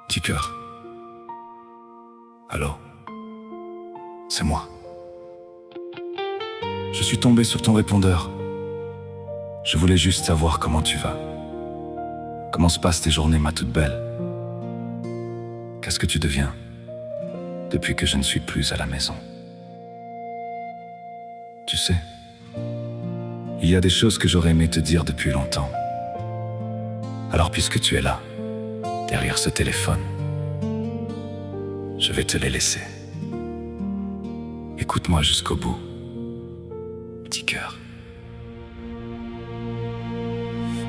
Petit cœur. Allô? C'est moi. Je suis tombé sur ton répondeur. Je voulais juste savoir comment tu vas. Comment se passent tes journées, ma toute belle? Qu'est-ce que tu deviens depuis que je ne suis plus à la maison? Tu sais, il y a des choses que j'aurais aimé te dire depuis longtemps. Alors puisque tu es là, derrière ce téléphone, je vais te les laisser. Écoute-moi jusqu'au bout, petit cœur.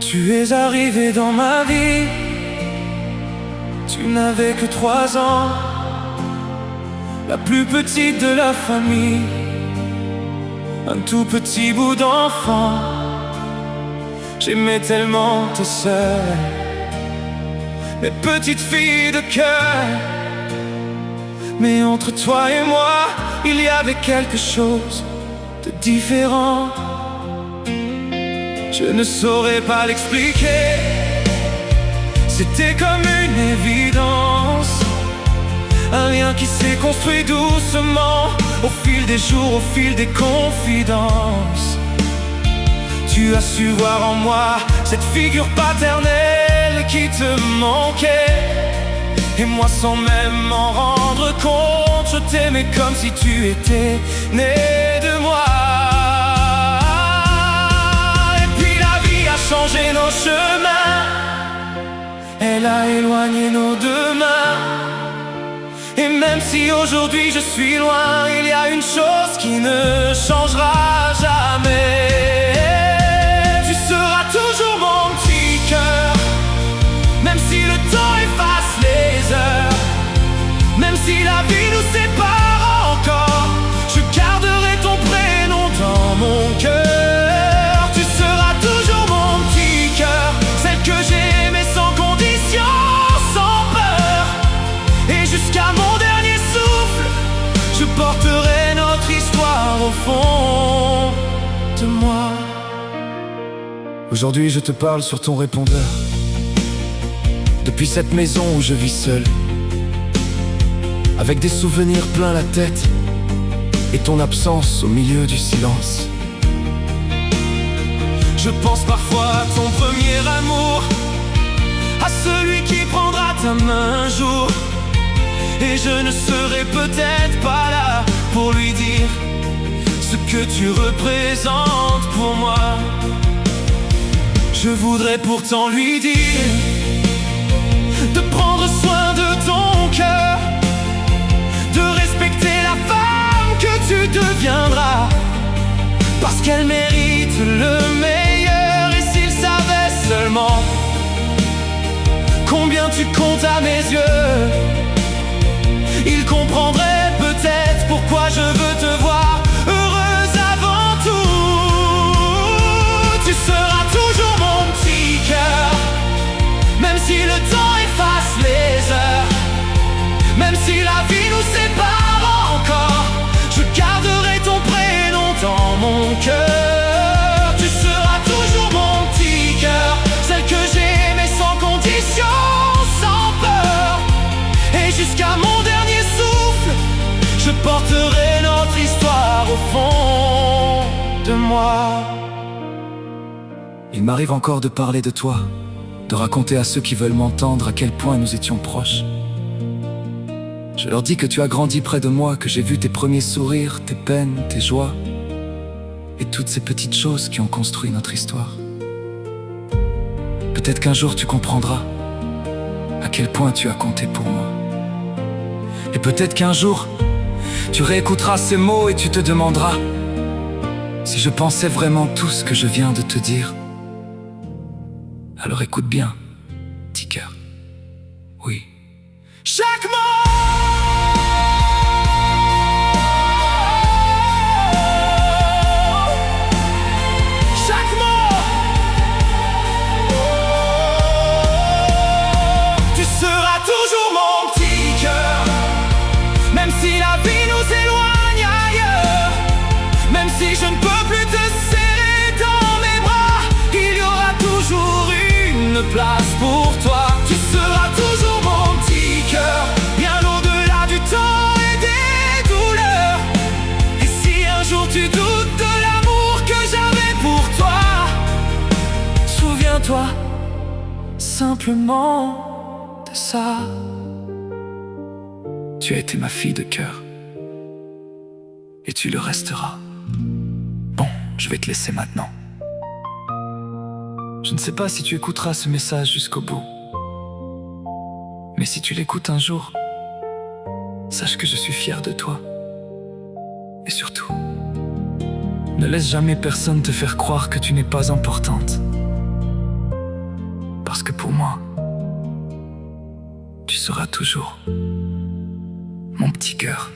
Tu es arrivé dans ma vie, tu n'avais que 3 ans, la plus petite de la famille, un tout petit bout d'enfant. J'aimais tellement tes sœurs, mes petites filles de cœur. Mais entre toi et moi, il y avait quelque chose de différent. Je ne saurais pas l'expliquer. C'était comme une évidence, un lien qui s'est construit doucement au fil des jours, au fil des confidences. Tu as su voir en moi cette figure paternelle qui te manquait. Et moi, sans même m'en rendre compte, je t'aimais comme si tu étais né de moi. Et puis la vie a changé nos chemins, elle a éloigné nos demain. Et même si aujourd'hui je suis loin, il y a une chose qui ne changera jamais. Tu seras toujours mon petit cœur, même si le temps efface les heures, même si la vie nous sépare encore, je garderai ton prénom dans mon cœur. Tu seras toujours mon petit cœur, celle que j'ai aimée sans condition, sans peur. Et jusqu'à mon dernier souffle, je porterai notre histoire au fond de moi. Aujourd'hui je te parle sur ton répondeur, depuis cette maison où je vis seul, avec des souvenirs plein la tête et ton absence au milieu du silence. Je pense parfois à ton premier amour, à celui qui prendra ta main un jour. Et je ne serai peut-être pas là pour lui dire ce que tu représentes pour moi. Je voudrais pourtant lui dire de prendre soin de ton cœur, de respecter la femme que tu deviendras, parce qu'elle mérite le meilleur. Et s'il savait seulement combien tu comptes à mes yeux, il comprendrait peut-être pourquoi je veux te voir heureuse avant tout. Tu seras toujours mon petit cœur, même si le temps efface les heures, même si la vie nous sépare encore, je garderai ton prénom dans mon cœur. Tu seras toujours mon petit cœur, celle que j'ai aimée sans condition, sans peur. Et jusqu'à mon dernier souffle, je porterai notre histoire au fond de moi. Il m'arrive encore de parler de toi, de raconter à ceux qui veulent m'entendre à quel point nous étions proches. Je leur dis que tu as grandi près de moi, que j'ai vu tes premiers sourires, tes peines, tes joies, et toutes ces petites choses qui ont construit notre histoire. Peut-être qu'un jour tu comprendras à quel point tu as compté pour moi. Et peut-être qu'un jour tu réécouteras ces mots et tu te demanderas si je pensais vraiment tout ce que je viens de te dire. Alors écoute bien, petit cœur. Oui. Chaque mot, chaque mot, tu seras toujours mon petit cœur, même si la vie nous éloigne ailleurs, même si je ne peux plus te serrer dans mes bras, il y aura toujours une place pour toi. Tu seras toujours mon petit simplement de ça. Tu as été ma fille de cœur, et tu le resteras. Bon, je vais te laisser maintenant. Je ne sais pas si tu écouteras ce message jusqu'au bout, mais si tu l'écoutes un jour, sache que je suis fier de toi. Et surtout, ne laisse jamais personne te faire croire que tu n'es pas importante. Parce que pour moi, tu seras toujours mon petit cœur.